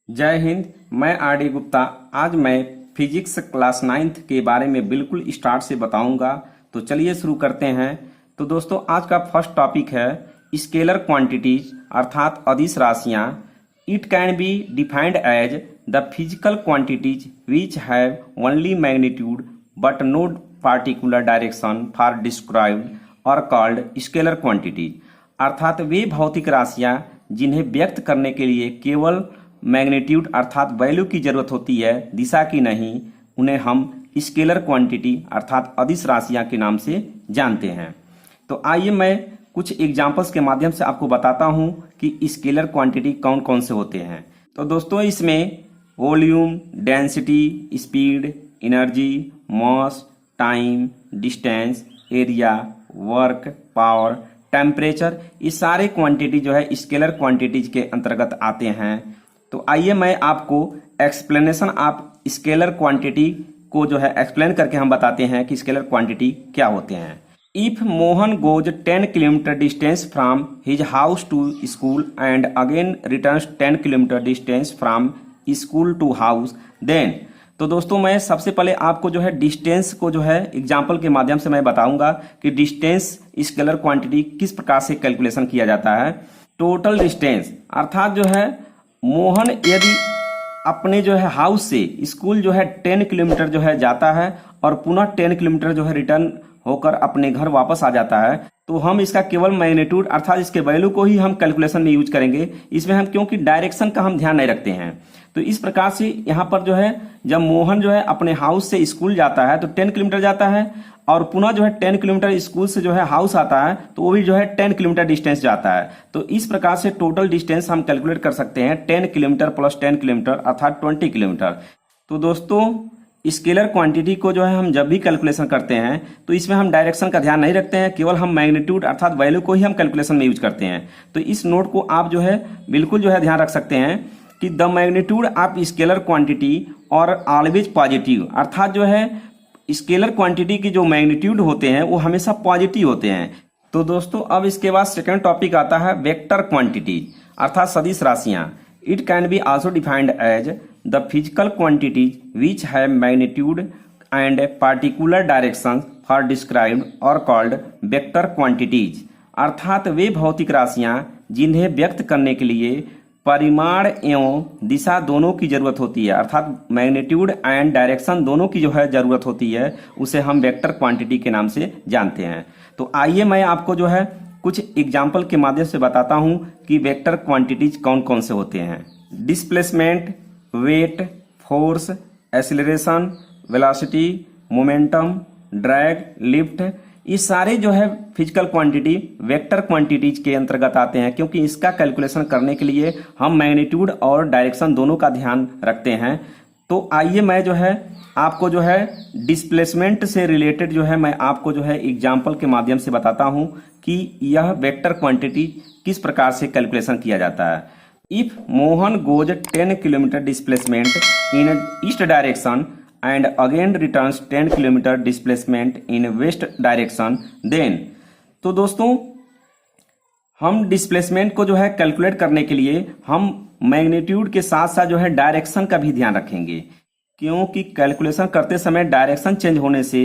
जय हिंद। मैं R D Gupta. आज मैं फिजिक्स क्लास 9th के बारे में बिल्कुल स्टार्ट से बताऊंगा। तो चलिए शुरू करते हैं। तो दोस्तों आज का फर्स्ट टॉपिक है स्केलर क्वांटिटीज अर्थात अदिश राशियां। It can be defined as the physical quantities which have only magnitude but no particular direction for described और कॉल्ड स्केलर क्वांटिटीज। अर्थात वे भौतिक राशियां जिन्हें व्यक्त करने के लिए केवल मैग्नीट्यूड अर्थात वैल्यू की जरूरत होती है, दिशा की नहीं, उन्हें हम स्केलर क्वांटिटी अर्थात अदिश राशियां के नाम से जानते हैं। तो आइए मैं कुछ एग्जांपल्स के माध्यम से आपको बताता हूं कि स्केलर क्वांटिटी कौन कौन से होते हैं। तो दोस्तों इसमें volume, density, speed, energy, mass, time, distance, area, work, power, temperature, ये सारे क्वांटिटी जो है स्केलर क्वांटिटीज के अंतर्गत आते हैं। तो आइए मैं आपको एक्सप्लेनेशन ऑफ स्केलर क्वांटिटी को जो है एक्सप्लेन करके हम बताते हैं कि स्केलर क्वांटिटी क्या होते हैं। If Mohan goes 10 kilometre distance from his house to school and again returns 10 kilometre distance from school to house then. तो दोस्तों मैं सबसे पहले आपको जो है डिस्टेंस को जो है एग्जाम्पल के माध्यम से मैं बताऊंगा कि डिस्टेंस स्केलर क्वांटिटी किस प्रकार से कैलकुलेशन किया जाता है। टोटल डिस्टेंस अर्थात जो है मोहन यदि अपने जो है हाउस से स्कूल जो है 10 किलोमीटर जो है जाता है और पुनः 10 किलोमीटर जो है रिटर्न होकर अपने घर वापस आ जाता है, तो हम इसका केवल मैग्नीट्यूड अर्थात इसके वैल्यू को ही हम कैलकुलेशन में यूज करेंगे। इसमें हम क्योंकि डायरेक्शन का हम ध्यान नहीं रखते हैं, तो इस प्रकार से यहाँ पर जो है जब मोहन जो है अपने हाउस से स्कूल जाता है तो 10 किलोमीटर जाता है और पुनः जो है 10 किलोमीटर स्कूल से जो है हाउस आता है तो वो भी जो है 10 किलोमीटर डिस्टेंस जाता है। तो इस प्रकार से टोटल डिस्टेंस हम कैलकुलेट कर सकते हैं 10 किलोमीटर प्लस 10 किलोमीटर अर्थात 20 किलोमीटर। तो दोस्तों स्केलर क्वांटिटी को जो है हम जब भी कैलकुलेशन करते हैं तो इसमें हम डायरेक्शन का ध्यान नहीं रखते हैं, केवल हम मैग्नीट्यूड अर्थात वैल्यू को ही हम कैलकुलेशन में यूज करते हैं। तो इस नोट को आप जो है बिल्कुल जो है ध्यान रख सकते हैं कि the magnitude of scalar quantity और ऑलवेज पॉजिटिव, अर्थात जो है स्केलर क्वांटिटी की जो मैग्नीट्यूड होते हैं वो हमेशा पॉजिटिव होते हैं। तो दोस्तों अब इसके बाद सेकंड टॉपिक आता है वेक्टर क्वांटिटी अर्थात सदिश राशियां। It can be also defined as the physical quantities which have magnitude and particular direction for described और कॉल्ड वेक्टर क्वांटिटीज। अर्थात वे भौतिक राशियां जिन्हें व्यक्त करने के लिए परिमाण एवं दिशा दोनों की जरूरत होती है, अर्थात मैग्नीट्यूड एंड डायरेक्शन दोनों की जो है जरूरत होती है, उसे हम वेक्टर क्वांटिटी के नाम से जानते हैं। तो आइए मैं आपको जो है कुछ एग्जाम्पल के माध्यम से बताता हूं कि वेक्टर क्वांटिटीज कौन कौन से होते हैं। Displacement, weight, force, acceleration, velocity, momentum, drag, lift, ये सारे जो है फिजिकल क्वांटिटी वेक्टर क्वांटिटीज के अंतर्गत आते हैं, क्योंकि इसका कैलकुलेशन करने के लिए हम मैग्नीट्यूड और डायरेक्शन दोनों का ध्यान रखते हैं। तो आइए मैं जो है आपको जो है डिस्प्लेसमेंट से रिलेटेड जो है मैं आपको जो है एग्जाम्पल के माध्यम से बताता हूं कि यह वेक्टर क्वांटिटी किस प्रकार से कैलकुलेशन किया जाता है। If Mohan goes 10 kilometre displacement in east direction and again returns 10 kilometre displacement in west direction then. तो दोस्तों हम डिस्प्लेसमेंट को जो है कैलकुलेट करने के लिए हम मैग्नीट्यूड के साथ साथ जो है डायरेक्शन का भी ध्यान रखेंगे, क्योंकि कैलकुलेशन करते समय डायरेक्शन चेंज होने से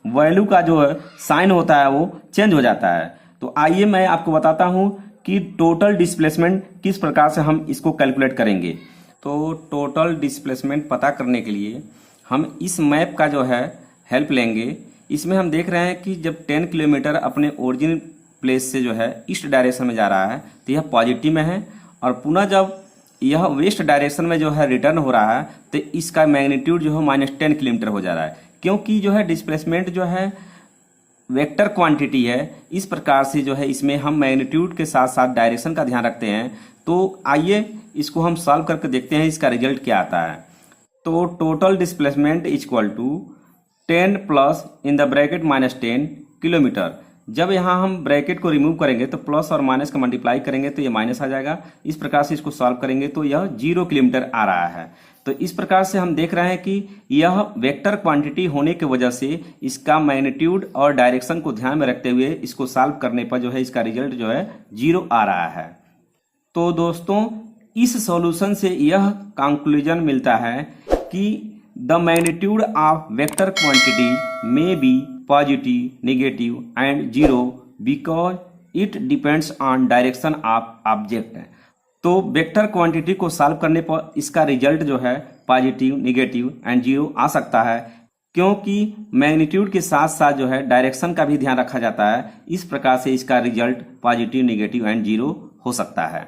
वैल्यू का जो साइन होता है वो चेंज हो जाता है। तो आइए मैं आपको बताता हूं कि टोटल डिस्प्लेसमेंट किस प्रकार से हम इसको कैलकुलेट करेंगे। तो टोटल डिस्प्लेसमेंट पता करने के लिए हम इस मैप का जो है हेल्प लेंगे। इसमें हम देख रहे हैं कि जब 10 किलोमीटर अपने ओरिजिनल प्लेस से जो है ईस्ट डायरेक्शन में जा रहा है तो यह पॉजिटिव में है, और पुनः जब यह वेस्ट डायरेक्शन में जो है रिटर्न हो रहा है तो इसका मैग्नीट्यूड जो है -10 किलोमीटर हो जा रहा है, क्योंकि जो है डिस्प्लेसमेंट जो है वेक्टर क्वांटिटी है। इस प्रकार से जो है इसमें हम मैग्नीट्यूड के साथ साथ डायरेक्शन का ध्यान रखते हैं। तो आइए इसको हम सॉल्व करके देखते हैं इसका रिजल्ट क्या आता है। तो total displacement equal to 10 plus in the bracket -10 kilometre. जब यहाँ हम ब्रैकेट को रिमूव करेंगे तो प्लस और माइनस का मल्टीप्लाई करेंगे तो ये माइनस आ जाएगा। इस प्रकार से इसको सॉल्व करेंगे तो यह 0 किलोमीटर आ रहा है। तो इस प्रकार से हम देख रहे हैं कि यह वेक्टर क्वांटिटी होने की वजह से इसका मैग्नीट्यूड और डायरेक्शन को ध्यान में रखते हुए इसको सॉल्व करने पर जो है इसका रिजल्ट जो है 0 आ रहा है। तो दोस्तों इस सॉल्यूशन से यह कंक्लूजन मिलता है कि the magnitude of vector quantity may be positive, negative and zero because it depends on direction of object. तो वेक्टर क्वांटिटी को सॉल्व करने पर इसका रिजल्ट जो है पॉजिटिव, नेगेटिव एंड जीरो आ सकता है, क्योंकि मैग्नीट्यूड के साथ साथ जो है डायरेक्शन का भी ध्यान रखा जाता है। इस प्रकार से इसका result positive, negative and zero हो सकता है।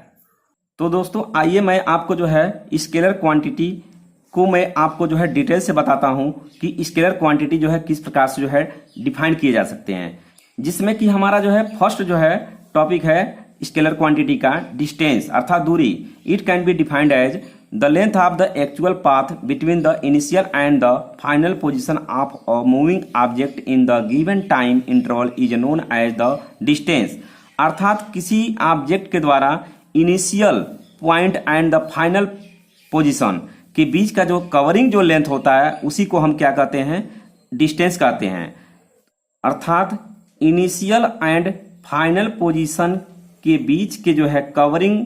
तो दोस्तों आइए मैं आपको जो है स्केलर क्वांटिटी को मैं आपको जो है डिटेल से बताता हूं कि स्केलर क्वांटिटी जो है किस प्रकार से जो है डिफाइन किए जा सकते हैं, जिसमें कि हमारा जो है फर्स्ट जो है टॉपिक है स्केलर क्वांटिटी का डिस्टेंस अर्थात दूरी। It can be defined as the length of the actual path between the initial and the final position of a moving object in the given time interval is known as the distance. अर्थात किसी object के द्वारा initial point and the final position के बीच का जो covering जो length होता है उसी को हम क्या कहते हैं, डिस्टेंस कहते हैं। अर्थात इनिशियल एंड फाइनल पोजीशन के बीच के जो है कवरिंग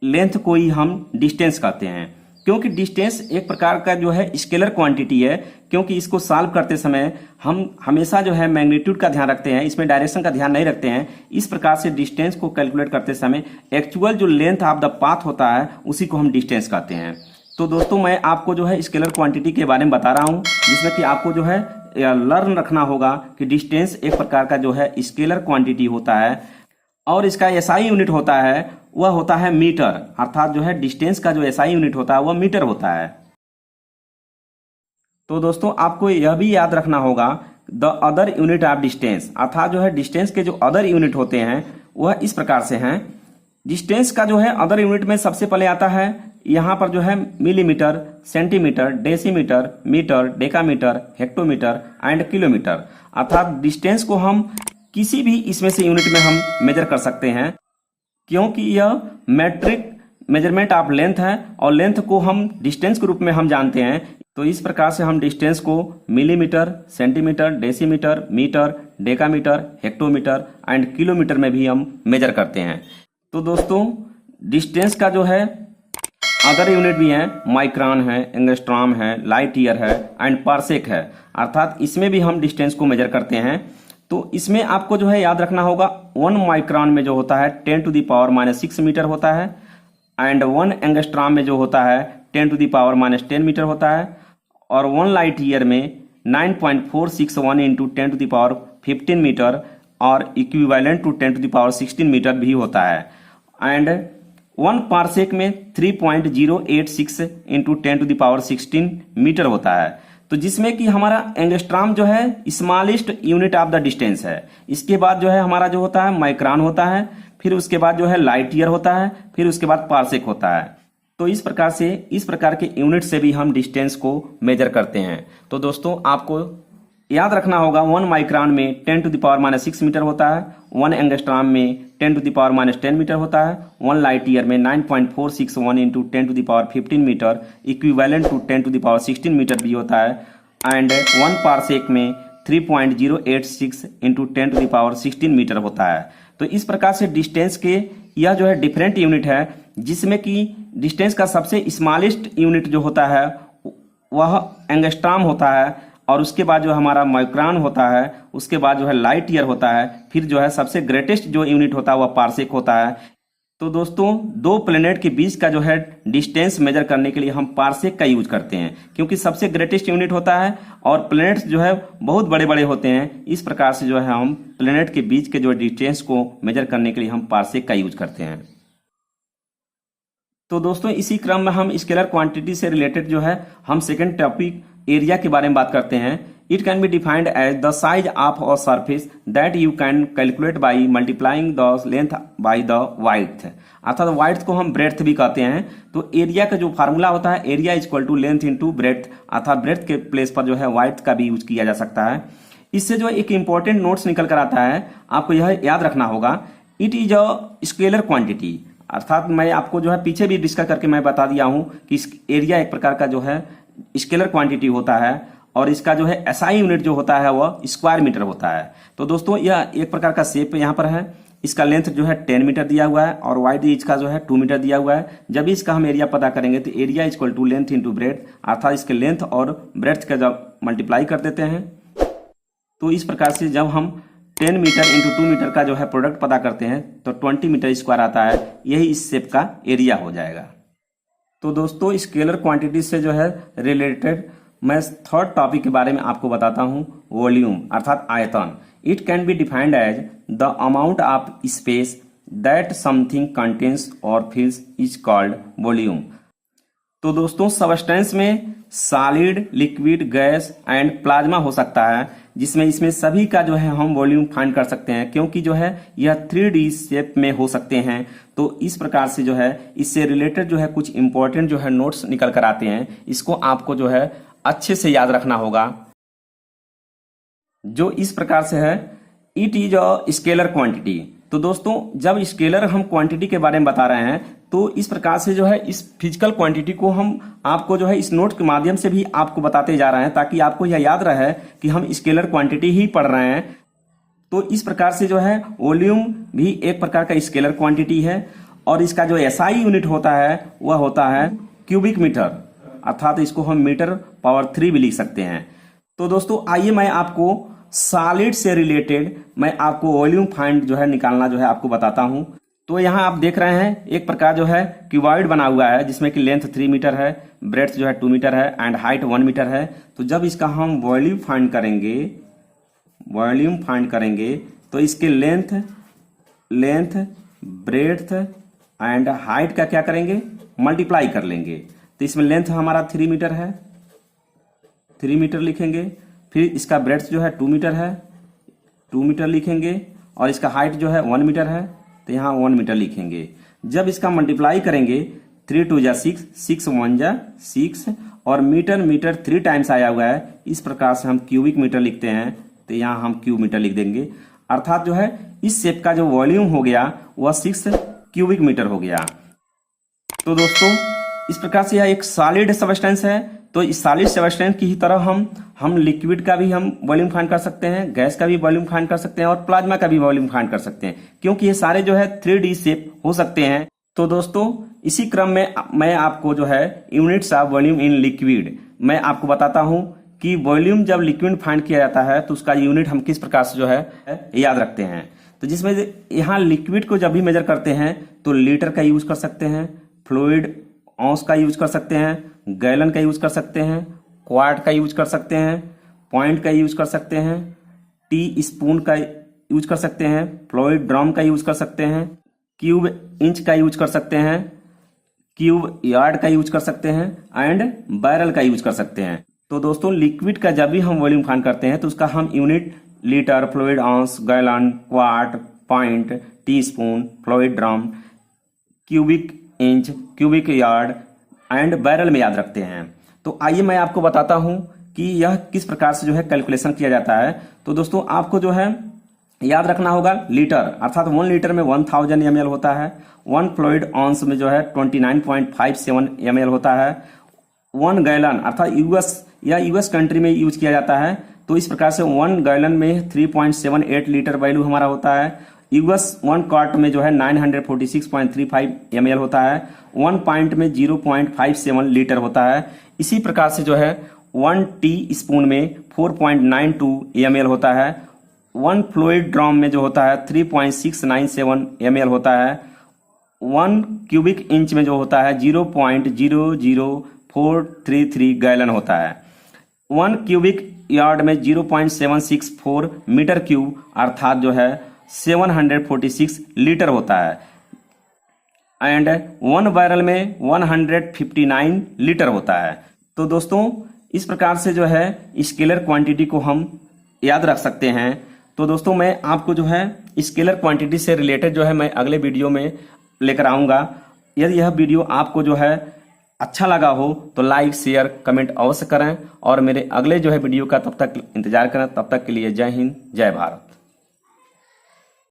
लेंथ को ही हम डिस्टेंस कहते हैं, क्योंकि डिस्टेंस एक प्रकार का जो है स्केलर क्वांटिटी है। क्योंकि इसको सॉल्व करते समय हम हमेशा जो है मैग्नीट्यूड का ध्यान रखते हैं, इसमें डायरेक्शन का ध्यान नहीं रखते हैं। इस प्रकार से डिस्टेंस को कैलकुलेट करते समय एक्चुअल जो लेंथ ऑफ द पाथ होता है उसी को हम डिस्टेंस कहते हैं। तो दोस्तों मैं आपको जो है स्केलर क्वांटिटी के बारे में बता रहा हूं, जिसमें कि आपको जो है लर्न रखना होगा कि डिस्टेंस एक प्रकार का जो है स्केलर क्वांटिटी होता है और इसका एसआई यूनिट होता है वह होता है मीटर। अर्थात जो है डिस्टेंस का जो एसआई यूनिट होता है वह मीटर होता है। तो दोस्तों आपको यह भी याद रखना होगा the other unit of distance. अर्थात जो है डिस्टेंस के जो अदर यूनिट होते हैं वह इस प्रकार से हैं। डिस्टेंस का जो है अदर यूनिट में सबसे पहले आता है यहाँ पर जो है millimetre, centimetre, decimetre, metre, decametre, hectometre and kilometre. अर्थात डिस्टेंस को हम किसी भी इसमें से यूनिट में हम मेजर कर सकते हैं, क्योंकि यह मैट्रिक मेजरमेंट ऑफ लेंथ है और लेंथ को हम डिस्टेंस के रूप में हम जानते हैं। तो इस प्रकार से हम डिस्टेंस को millimetre, centimetre, decimetre, metre, decametre, hectometre and kilometre में भी हम मेजर करते हैं। तो दोस्तों डिस्टेंस का जो है अदर यूनिट भी है, माइक्रोन है, एंगस्ट्रॉम है, लाइट ईयर है एंड पार्सेक है। अर्थात इसमें भी हम डिस्टेंस को मेजर करते हैं। तो इसमें आपको जो है याद रखना होगा 1 माइक्रोन में जो होता है 10⁻⁻6 मीटर होता है एंड 1 एंगस्ट्रॉम में जो होता है 10⁻⁻10 मीटर होता है और 1 लाइट ईयर में 9.461 इंटू 10⁻15 मीटर और इक्विवेलेंट टू 10⁻16 मीटर भी होता है एंड 1 पार्सेक में 3.086 इंटू 10⁻16 मीटर होता है। तो जिसमें कि हमारा एंगस्ट्रॉम जो है smallest unit of the distance है। इसके बाद जो है हमारा जो होता है माइक्रोन होता है, फिर उसके बाद जो है लाइट ईयर होता है, फिर उसके बाद पार्सेक होता है। तो इस प्रकार के यूनिट से भी हम डिस्टेंस को मेजर करते हैं। तो दोस्तों आपको याद रखना होगा 1 माइक्रोन में 10⁻6 मीटर होता है, 1 एंगस्ट्रॉम में 10⁻10 मीटर होता है, 1 लाइट ईयर में 9.461 into 10⁻15 metre equivalent to 10⁻16 metre भी होता है एंड 1 पार्सेक में 3.086 इंटू 10⁻16 मीटर होता है। तो इस प्रकार से डिस्टेंस के यह जो है डिफरेंट यूनिट है, जिसमें कि डिस्टेंस का सबसे स्मॉलेस्ट यूनिट जो होता है वह एंगस्ट्रॉम होता है और उसके बाद जो हमारा माइक्रोन होता है, उसके बाद जो है लाइट ईयर होता है, फिर जो है सबसे ग्रेटेस्ट जो यूनिट होता है वह पार्सेक होता है। तो दोस्तों दो प्लेनेट के बीच का जो है डिस्टेंस मेजर करने के लिए हम पार्सेक का यूज करते हैं, क्योंकि सबसे ग्रेटेस्ट यूनिट होता है और प्लेनेट्स जो है बहुत बड़े बड़े होते हैं। इस प्रकार से जो है हम प्लेनेट के बीच के जो डिस्टेंस को मेजर करने के लिए हम पार्सेक का यूज करते हैं। तो दोस्तों इसी क्रम में हम स्केलर क्वांटिटी से रिलेटेड जो है हम सेकेंड टॉपिक एरिया के बारे में बात करते हैं। It can be defined as the size of a surface that you can calculate by multiplying the length by the width. अर्थात वाइड्थ को हम ब्रेड्थ भी कहते हैं। तो एरिया का जो फार्मूला होता है area is equal to length into breadth, अर्थात ब्रेड्थ के प्लेस पर जो है वाइड्थ का भी यूज किया जा सकता है। इससे जो एक इंपॉर्टेंट नोट्स निकल कर आता है, आपको यह याद रखना होगा, it is a scalar quantity. अर्थात मैं आपको जो है पीछे भी डिस्कस करके मैं बता दिया हूं कि एरिया एक प्रकार का जो है स्केलर क्वांटिटी होता है और इसका जो है एसआई यूनिट जो होता है वह स्क्वायर मीटर होता है। तो दोस्तों यह एक प्रकार का शेप यहाँ पर है, इसका लेंथ जो है 10 मीटर दिया हुआ है और वाइड इसका जो है 2 मीटर दिया हुआ है। जब इसका हम एरिया पता करेंगे तो area equal to length into breadth, अर्थात इसके लेंथ और ब्रेथ का जब मल्टीप्लाई कर देते हैं तो इस प्रकार से जब हम 10 मीटर इंटू 2 मीटर का जो है प्रोडक्ट पता करते हैं तो 20 मीटर स्क्वायर आता है। यही इस शेप का एरिया हो जाएगा। तो दोस्तों स्केलर क्वांटिटी से जो है रिलेटेड मैं थर्ड टॉपिक के बारे में आपको बताता हूं, वॉल्यूम अर्थात आयतन। It can be defined as the amount of space that something contains और फिल्स इज कॉल्ड वॉल्यूम। तो दोस्तों सबस्टेंस में solid, liquid, gas and plasma हो सकता है, जिसमें इसमें सभी का जो है हम वॉल्यूम फाइंड कर सकते हैं, क्योंकि जो है यह 3D शेप में हो सकते हैं। तो इस प्रकार से जो है इससे रिलेटेड जो है कुछ इंपॉर्टेंट जो है नोट्स निकल कर आते हैं। इसको आपको जो है अच्छे से याद रखना होगा। जो इस प्रकार से है, it is a scalar quantity. तो दोस्तों जब स्केलर हम क्वांटिटी के बारे में बता रहे हैं तो इस प्रकार से जो है इस फिजिकल क्वांटिटी को हम आपको जो है इस नोट के माध्यम से भी आपको बताते जा रहे हैं, ताकि आपको यह याद रहे कि हम स्केलर क्वांटिटी ही पढ़ रहे हैं। तो इस प्रकार से जो है वॉल्यूम भी एक प्रकार का स्केलर क्वांटिटी है और इसका जो एसआई यूनिट होता है वह होता है क्यूबिक मीटर, अर्थात इसको हम मीटर पावर 3 भी लिख सकते हैं। तो दोस्तों आइए मैं आपको सॉलिड से रिलेटेड मैं आपको वॉल्यूम फाइंड जो है निकालना जो है आपको बताता हूं। तो यहां आप देख रहे हैं एक प्रकार जो है क्यूबॉइड बना हुआ है, जिसमें कि लेंथ 3 मीटर है, ब्रेड्थ जो है 2 मीटर है एंड हाइट 1 मीटर है। तो जब इसका हम वॉल्यूम फाइंड करेंगे तो इसके लेंथ ब्रेड्थ एंड हाइट का क्या करेंगे, मल्टीप्लाई कर लेंगे। तो इसमें लेंथ हमारा 3 मीटर है, 3 मीटर लिखेंगे। फिर इसका ब्रेड्थ जो है 2 मीटर है, 2 मीटर लिखेंगे और इसका हाइट जो है 1 मीटर है, तो यहाँ 1 मीटर लिखेंगे। जब इसका मल्टीप्लाई करेंगे 3 2 जा 6, 6 1 जा 6 और मीटर 3 टाइम्स आया हुआ है। इस प्रकार से हम क्यूबिक मीटर लिखते हैं, तो यहाँ हम क्यूब मीटर लिख देंगे। अर्थात जो है इस शेप का जो वॉल्यूम हो गया वह 6 क्यूबिक मीटर हो गया। तो दोस्तों इस प्रकार से यह एक सॉलिड सबस्टेंस है। तो इस सॉलिड सबस्टेंस की ही तरह हम लिक्विड का भी हम वॉल्यूम फाइंड कर सकते हैं, गैस का भी वॉल्यूम फाइंड कर सकते हैं और प्लाज्मा का भी वॉल्यूम फाइंड कर सकते हैं, क्योंकि ये सारे जो है 3D शेप हो सकते हैं। तो दोस्तों इसी क्रम में मैं आपको जो है units of volume in liquid मैं आपको बताता हूं कि वॉल्यूम जब लिक्विड फाइंड किया जाता है तो उसका यूनिट हम किस प्रकार से जो है याद रखते हैं। तो जिसमें यहाँ लिक्विड को जब भी मेजर करते हैं तो लीटर का यूज कर सकते हैं, फ्लूइड औंस का यूज कर सकते हैं, गैलन का यूज कर सकते हैं, क्वार्ट का यूज कर सकते हैं, पॉइंट का यूज कर सकते हैं, टी स्पून का यूज कर सकते हैं, फ्लूइड ड्रम का यूज कर सकते हैं, क्यूब इंच का यूज कर सकते हैं, क्यूब यार्ड का यूज कर सकते हैं एंड बैरल का यूज कर सकते हैं। तो दोस्तों लिक्विड का जब भी हम वॉल्यूम फाइंड करते हैं तो उसका हम unit litre, fluid ounce, gallon, quart, point, teaspoon, fluid dram, cubic inch, cubic yard and barrel में याद रखते हैं। तो आइए मैं आपको बताता हूं कि यह किस प्रकार से जो है कैलकुलेशन किया जाता है। तो दोस्तों आपको जो है याद रखना होगा लीटर, अर्थात 1 लीटर में 1000 ml होता है, 1 फ्लूइड ऑन्स में जो है 29.57 ml होता है, 1 गैलन अर्थात यूएस कंट्री में यूज किया जाता है। तो इस प्रकार से 1 गैलन में 3.78 लीटर वैल्यू हमारा होता है। यूएस 1 क्वार्ट में जो है 946.35 ml होता है, 1 पॉइंट में 0.57 लीटर होता है। इसी प्रकार से जो है 1 टी स्पून में 4.92 ml होता है, 1 फ्लूइड ड्रम में जो होता है 3.697 ml होता है, 1 क्यूबिक इंच में जो होता है 0.00433 गैलन होता है, 1 क्यूबिक यार्ड में 0.764 मीटर क्यूब अर्थात जो है 746 लीटर होता है एंड 1 बैरल में 159 लीटर होता है। तो दोस्तों इस प्रकार से जो है स्केलर क्वांटिटी को हम याद रख सकते हैं। तो दोस्तों मैं आपको जो है स्केलर क्वांटिटी से रिलेटेड जो है मैं अगले वीडियो में लेकर आऊंगा। यदि यह वीडियो आपको जो है अच्छा लगा हो तो लाइक, शेयर, कमेंट अवश्य करें और मेरे अगले जो है वीडियो का तब तक इंतजार करें। तब तक के लिए जय हिंद, जय भारत।